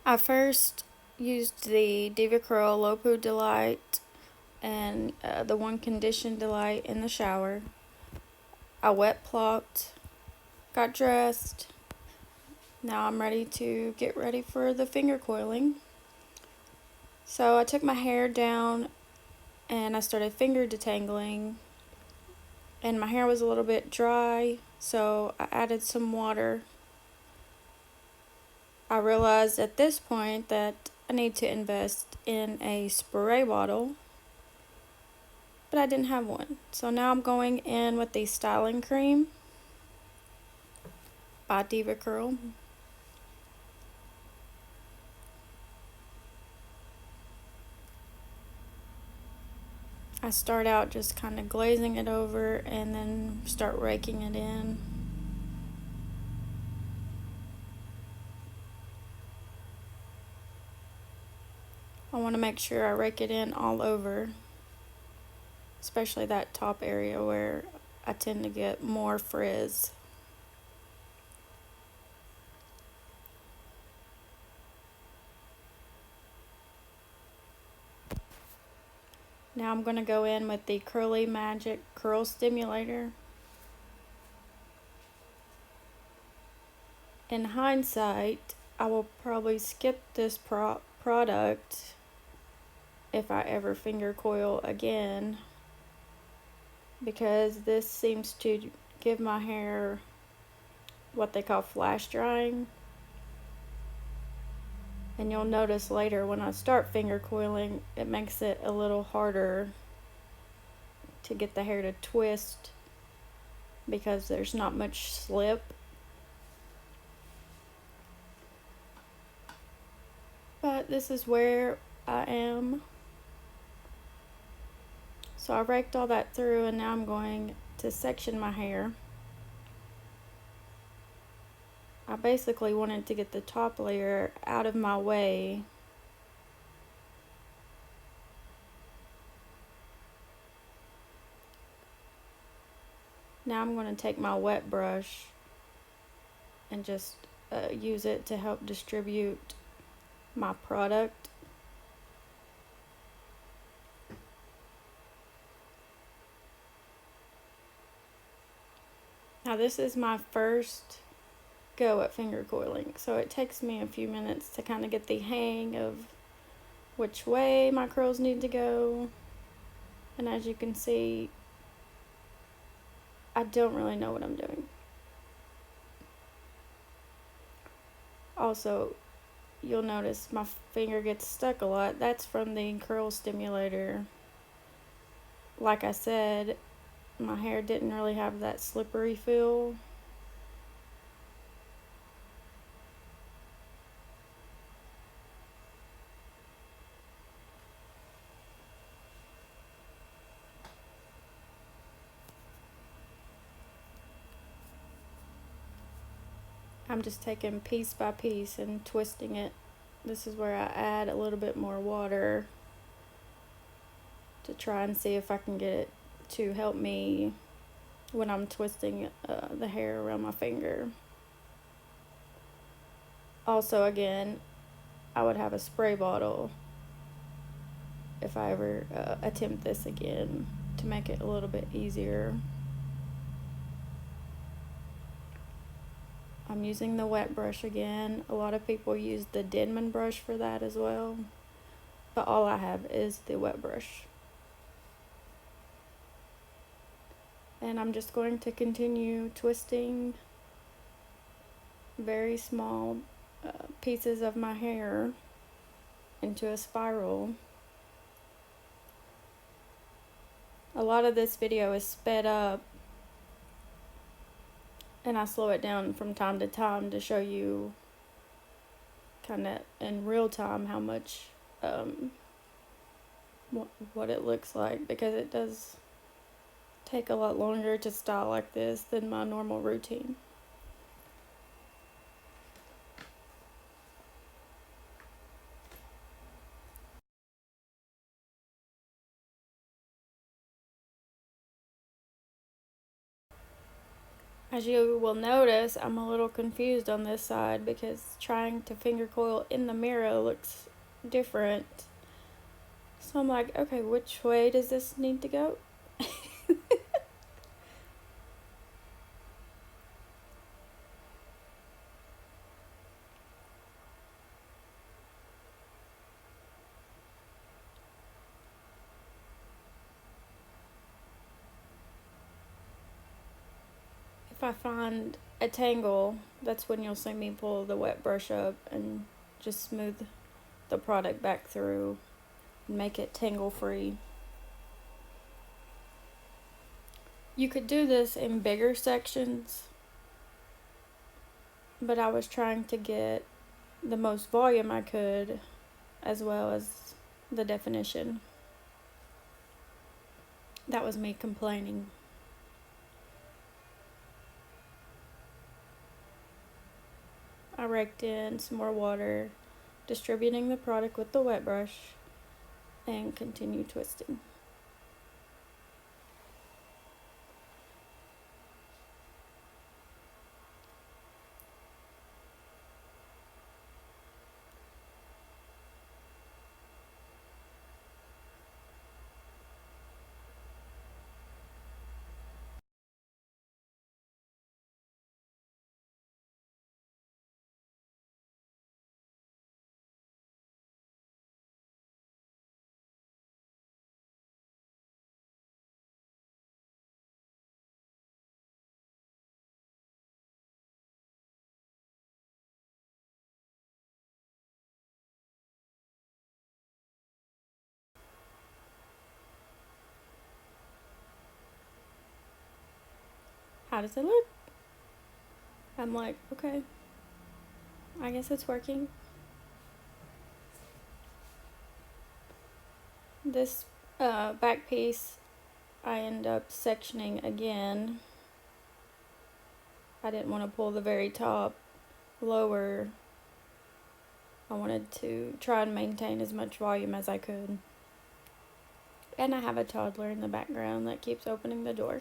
I first used the Devacurl Low Poo Delight and the One Condition Delight in the shower. I wet plopped, got dressed. Now I'm ready to get ready for the finger coiling. So I took my hair down and I started finger detangling, and my hair was a little bit dry, so I added some water. I realized at this point that I need to invest in a spray bottle, but I didn't have one. So now I'm going in with the styling cream by Devacurl. I start out just kind of glazing it over and then start raking it in. I want to make sure I rake it in all over, especially that top area where I tend to get more frizz. Now I'm going to go in with the Curly Magic Curl Stimulator. In hindsight, I will probably skip this product if I ever finger coil again, because this seems to give my hair what they call flash drying. And you'll notice later when I start finger coiling, it makes it a little harder to get the hair to twist because there's not much slip. But this is where I am. So I raked all that through, and now I'm going to section my hair. I basically wanted to get the top layer out of my way. Now I'm going to take my wet brush and just use it to help distribute my product. Now this is my first go at finger coiling, so it takes me a few minutes to kind of get the hang of which way my curls need to go. And as you can see, I don't really know what I'm doing. Also, you'll notice my finger gets stuck a lot. That's from the curl stimulator. Like I said, my hair didn't really have that slippery feel. I'm just taking piece by piece and twisting it. This is where I add a little bit more water to try and see if I can get it to help me when I'm twisting the hair around my finger. Also, again, I would have a spray bottle if I ever attempt this again to make it a little bit easier. I'm using the wet brush again. A lot of people use the Denman brush for that as well, but all I have is the wet brush. And I'm just going to continue twisting very small pieces of my hair into a spiral. A lot of this video is sped up, and I slow it down from time to time to show you kind of in real time how much what it looks like, because it does take a lot longer to style like this than my normal routine. As you will notice, I'm a little confused on this side because trying to finger coil in the mirror looks different. So I'm like, okay, which way does this need to go? If I find a tangle, that's when you'll see me pull the wet brush up and just smooth the product back through and make it tangle free. You could do this in bigger sections, but I was trying to get the most volume I could as well as the definition. That was me complaining. I raked in some more water, distributing the product with the wet brush, and continue twisting. How does it look? I'm like, okay, I guess it's working. This back piece I end up sectioning again. I didn't want to pull the very top lower. I wanted to try and maintain as much volume as I could. And I have a toddler in the background that keeps opening the door.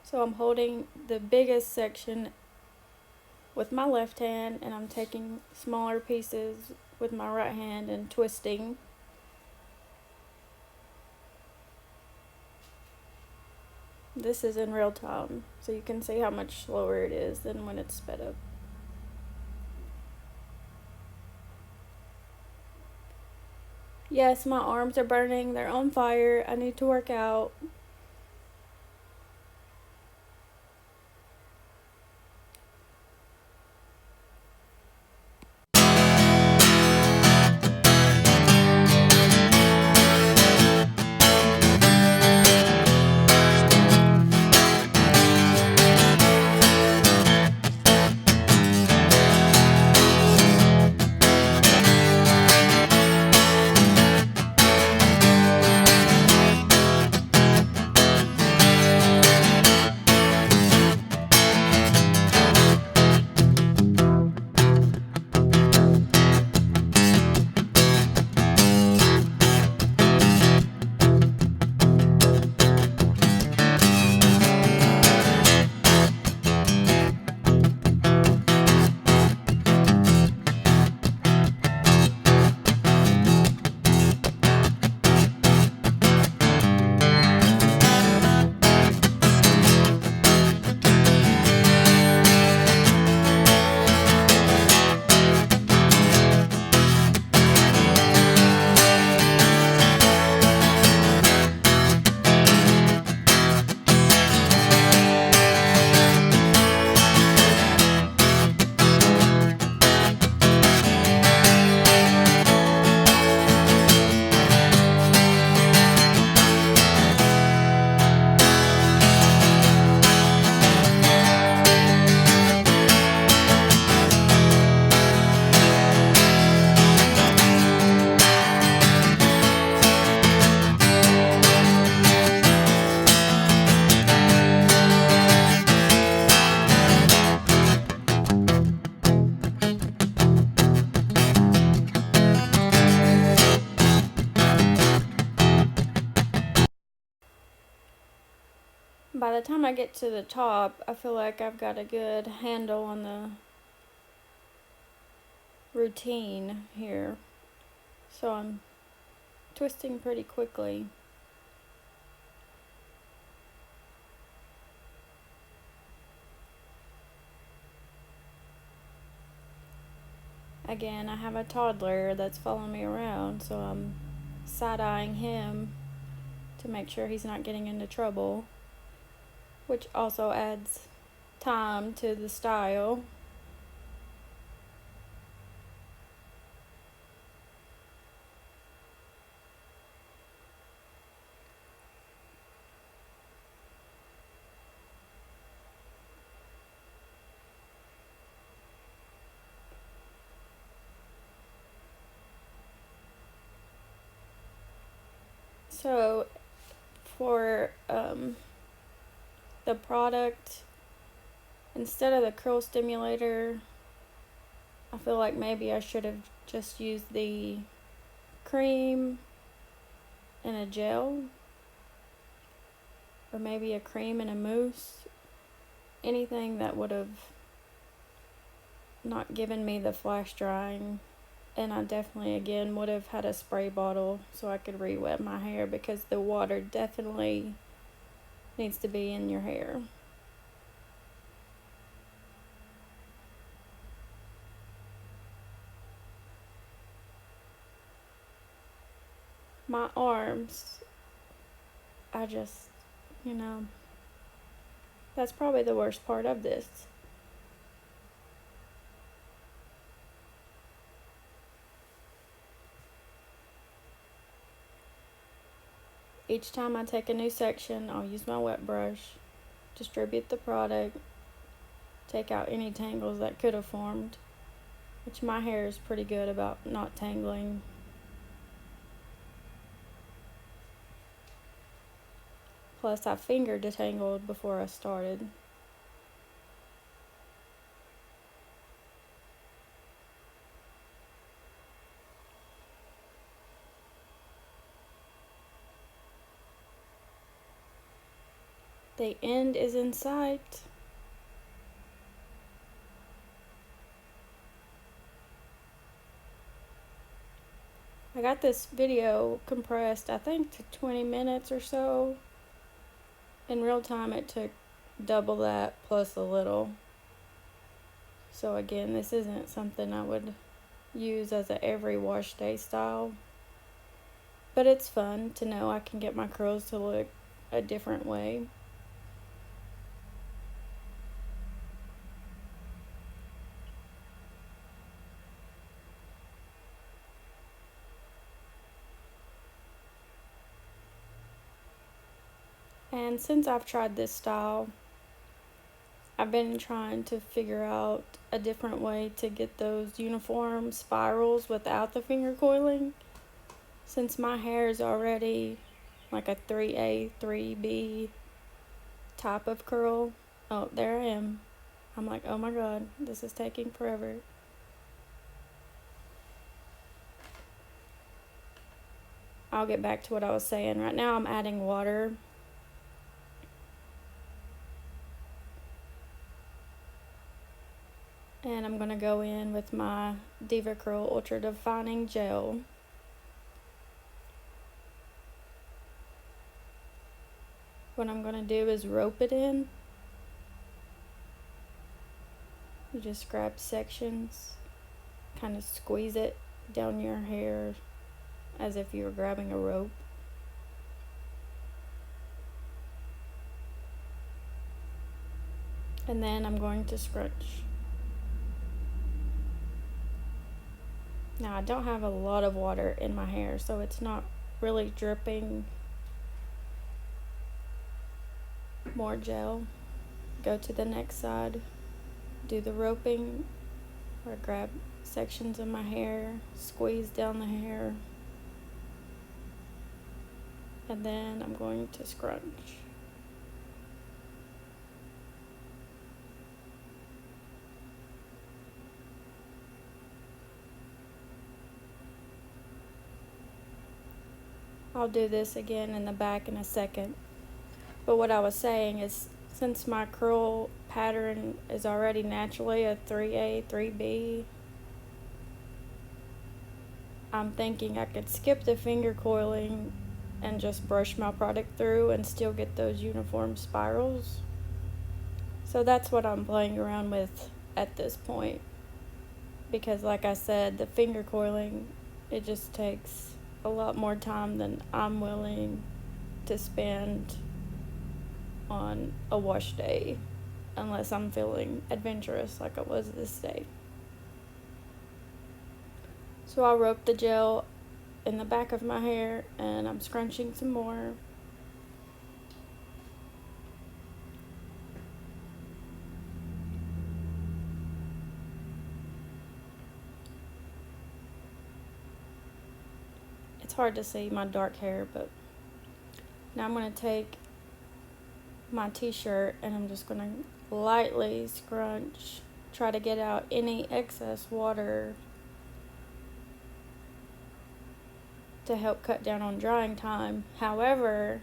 So I'm holding the biggest section with my left hand and I'm taking smaller pieces with my right hand and twisting. This is in real time, so you can see how much slower it is than when it's sped up. Yes, my arms are burning, they're on fire, I need to work out. By the time I get to the top, I feel like I've got a good handle on the routine here. So I'm twisting pretty quickly. Again, I have a toddler that's following me around, so I'm side-eyeing him to make sure he's not getting into trouble, which also adds time to the style. So for the product, instead of the curl stimulator, I feel like maybe I should have just used the cream and a gel, or maybe a cream and a mousse. Anything that would have not given me the flash drying. And I definitely, again, would have had a spray bottle so I could re-wet my hair, because the water definitely needs to be in your hair. My arms, I just, that's probably the worst part of this. Each time I take a new section, I'll use my wet brush, distribute the product, take out any tangles that could have formed, which my hair is pretty good about not tangling. Plus, I finger detangled before I started. The end is in sight. I got this video compressed, I think, to 20 minutes or so. In real time, it took double that plus a little. So again, this isn't something I would use as a every wash day style. But it's fun to know I can get my curls to look a different way. And since I've tried this style, I've been trying to figure out a different way to get those uniform spirals without the finger coiling. Since my hair is already like a 3A, 3B type of curl. Oh, there I am. I'm like, oh my god, this is taking forever. I'll get back to what I was saying. Right now I'm adding water. And I'm going to go in with my Devacurl Ultra Defining Gel. What I'm going to do is rope it in. You just grab sections, kind of squeeze it down your hair as if you were grabbing a rope. And then I'm going to scrunch. Now I don't have a lot of water in my hair, so it's not really dripping. More gel. Go to the next side. Do the roping, or grab sections of my hair, squeeze down the hair. And then I'm going to scrunch. I'll do this again in the back in a second. But what I was saying is, since my curl pattern is already naturally a 3A, 3B, I'm thinking I could skip the finger coiling and just brush my product through and still get those uniform spirals. So that's what I'm playing around with at this point. Because like I said, the finger coiling, it just takes a lot more time than I'm willing to spend on a wash day, unless I'm feeling adventurous like I was this day. So I roped the gel in the back of my hair and I'm scrunching some more. It's hard to see my dark hair, but now I'm going to take my t-shirt and I'm just going to lightly scrunch, try to get out any excess water to help cut down on drying time. However,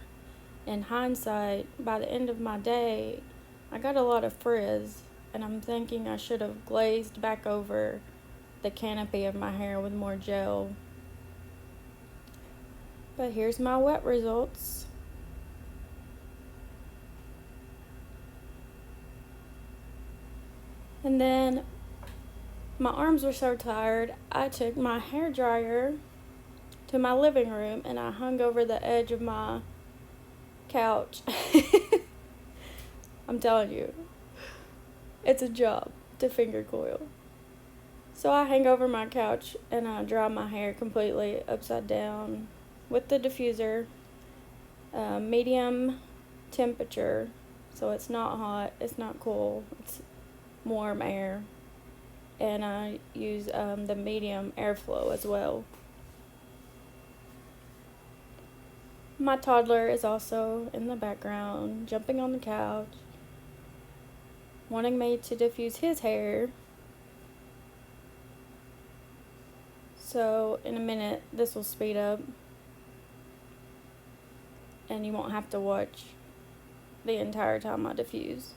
in hindsight, by the end of my day, I got a lot of frizz, and I'm thinking I should have glazed back over the canopy of my hair with more gel. But here's my wet results. And then my arms were so tired, I took my hair dryer to my living room and I hung over the edge of my couch. I'm telling you, it's a job to finger coil. So I hang over my couch and I dry my hair completely upside down with the diffuser, medium temperature, so it's not hot, it's not cool, it's warm air, and I use the medium airflow as well. My toddler is also in the background, jumping on the couch, wanting me to diffuse his hair. So in a minute, this will speed up, and you won't have to watch the entire time I diffuse.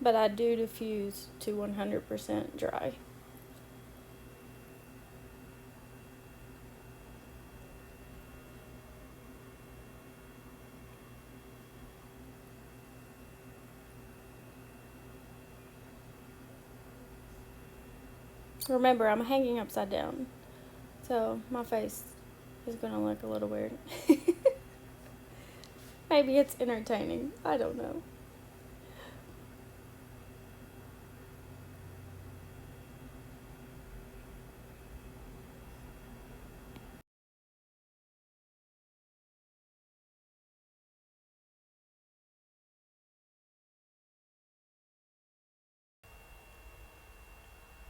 But I do diffuse to 100% dry. Remember, I'm hanging upside down, so my face is going to look a little weird. Maybe it's entertaining. I don't know.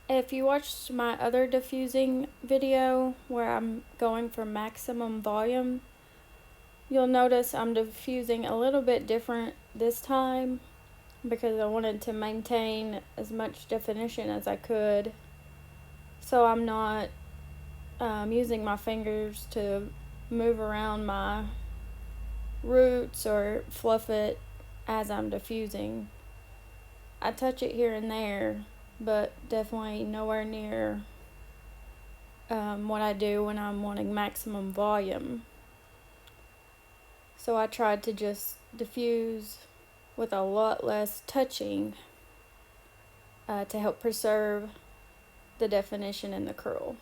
If you watched my other diffusing video where I'm going for maximum volume, you'll notice I'm diffusing a little bit different this time because I wanted to maintain as much definition as I could. So I'm not using my fingers to move around my roots or fluff it as I'm diffusing. I touch it here and there, but definitely nowhere near what I do when I'm wanting maximum volume. So I tried to just diffuse with a lot less touching to help preserve the definition in the curl.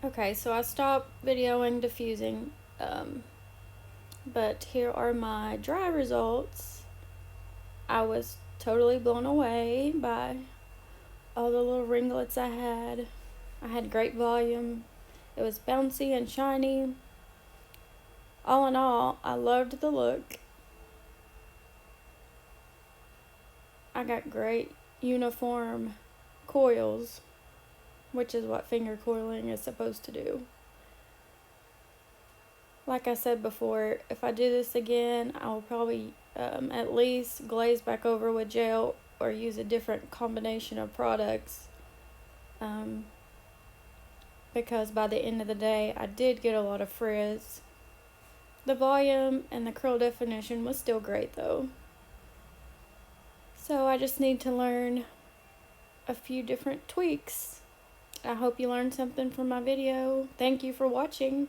Okay, so I stopped videoing diffusing, but here are my dry results. I was totally blown away by all the little ringlets I had. I had great volume. It was bouncy and shiny. All in all, I loved the look. I got great uniform coils, which is what finger coiling is supposed to do. Like I said before, if I do this again, I will probably at least glaze back over with gel or use a different combination of products. Because by the end of the day, I did get a lot of frizz. The volume and the curl definition was still great though. So I just need to learn a few different tweaks. I hope you learned something from my video. Thank you for watching.